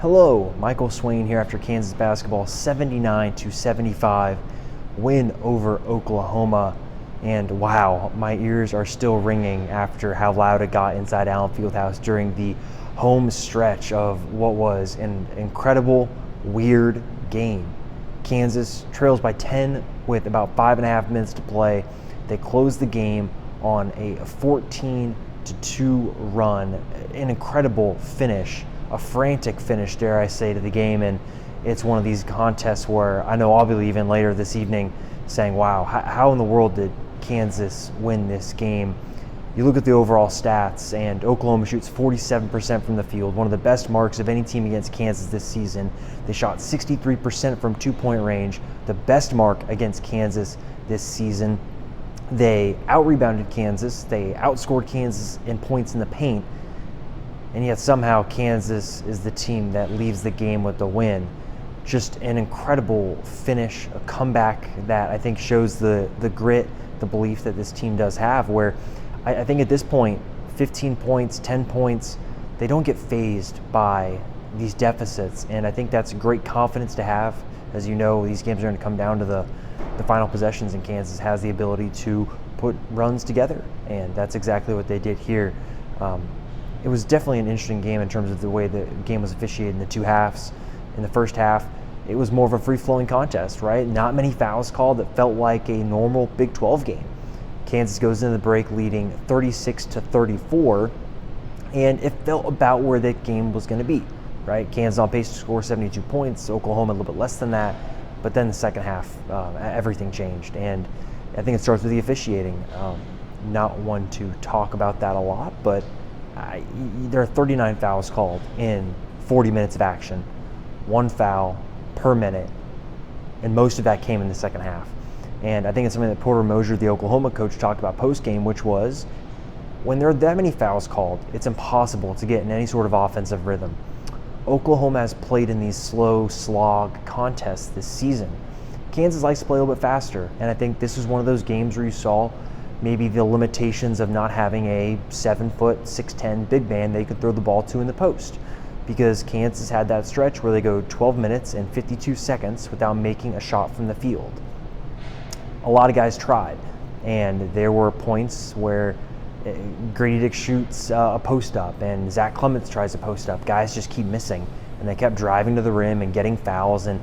Hello, Michael Swain here after Kansas basketball 79-75 win over Oklahoma. And wow, my ears are still ringing after how loud it got inside Allen Fieldhouse during the home stretch of what was an incredible, weird game. Kansas trails by 10 with about 5.5 minutes to play. They close the game on a 14-2 run, an incredible finish. A frantic finish, dare I say, to the game, and it's one of these contests where I know I'll be leaving later this evening saying, wow, how in the world did Kansas win this game? You look at the overall stats, and Oklahoma shoots 47% from the field, one of the best marks of any team against Kansas this season. They shot 63% from two-point range, the best mark against Kansas this season. They out-rebounded Kansas. They outscored Kansas in points in the paint. And yet somehow Kansas is the team that leaves the game with the win. Just an incredible finish, a comeback that I think shows the grit, the belief that this team does have, where I think at this point, 15 points, 10 points, they don't get fazed by these deficits. And I think that's great confidence to have. As you know, these games are going to come down to the final possessions, and Kansas has the ability to put runs together. And that's exactly what they did here. It was definitely an interesting game in terms of the way the game was officiated in the two halves. In the first half, it was more of a free-flowing contest, right? Not many fouls called. That felt like a normal Big 12 game. Kansas goes into the break leading 36-34, and it felt about where that game was going to be, right? Kansas on pace to score 72 points, Oklahoma a little bit less than that, but then the second half, everything changed, and I think it starts with the officiating. Not one to talk about that a lot, but there are 39 fouls called in 40 minutes of action, one foul per minute, and most of that came in the second half. And I think it's something that Porter Moser, the Oklahoma coach, talked about post-game, which was when there are that many fouls called, it's impossible to get in any sort of offensive rhythm. Oklahoma has played in these slow slog contests this season. Kansas likes to play a little bit faster, and I think this is one of those games where you saw maybe the limitations of not having a 7-foot, 6'10" big man they could throw the ball to in the post, because Kansas had that stretch where they go 12 minutes and 52 seconds without making a shot from the field. A lot of guys tried, and there were points where Grady Dick shoots a post up and Zach Clements tries a post up. Guys just keep missing, and they kept driving to the rim and getting fouls, and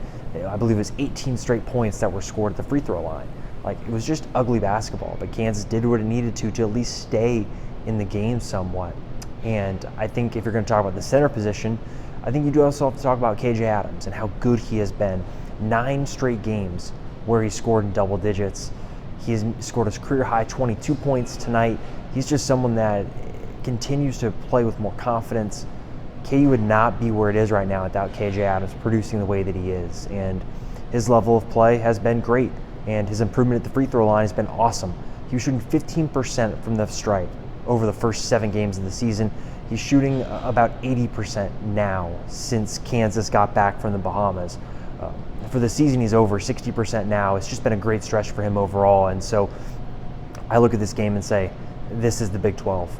I believe it was 18 straight points that were scored at the free throw line. Like, it was just ugly basketball, but Kansas did what it needed to at least stay in the game somewhat. And I think if you're going to talk about the center position, I think you do also have to talk about KJ Adams and how good he has been. 9 straight games where he scored in double digits. He has scored his career high 22 points tonight. He's just someone that continues to play with more confidence. KU would not be where it is right now without KJ Adams producing the way that he is. And his level of play has been great. And his improvement at the free throw line has been awesome. He was shooting 15% from the stripe over the first 7 games of the season. He's shooting about 80% now since Kansas got back from the Bahamas. For the season, he's over 60% now. It's just been a great stretch for him overall. And so I look at this game and say, this is the Big 12.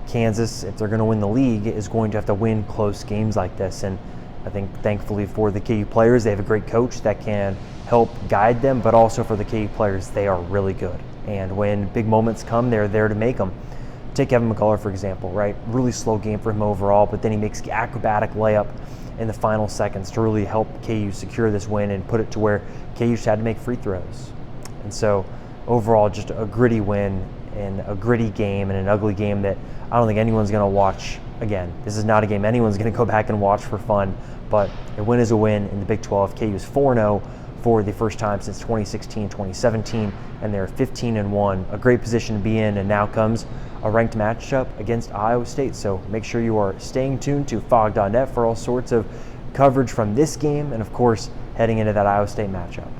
Kansas, if they're going to win the league, is going to have to win close games like this. And I think thankfully for the KU players, they have a great coach that can help guide them, but also for the KU players, they are really good. And when big moments come, they're there to make them. Take Kevin McCullough, for example, right? Really slow game for him overall, but then he makes the acrobatic layup in the final seconds to really help KU secure this win and put it to where KU just had to make free throws. And so overall, just a gritty win and a gritty game and an ugly game that I don't think anyone's going to watch again. This is not a game anyone's going to go back and watch for fun, but a win is a win in the Big 12. KU is 4-0 for the first time since 2016-2017, and they're 15-1. A great position to be in, and now comes a ranked matchup against Iowa State. So make sure you are staying tuned to Fog.net for all sorts of coverage from this game and, of course, heading into that Iowa State matchup.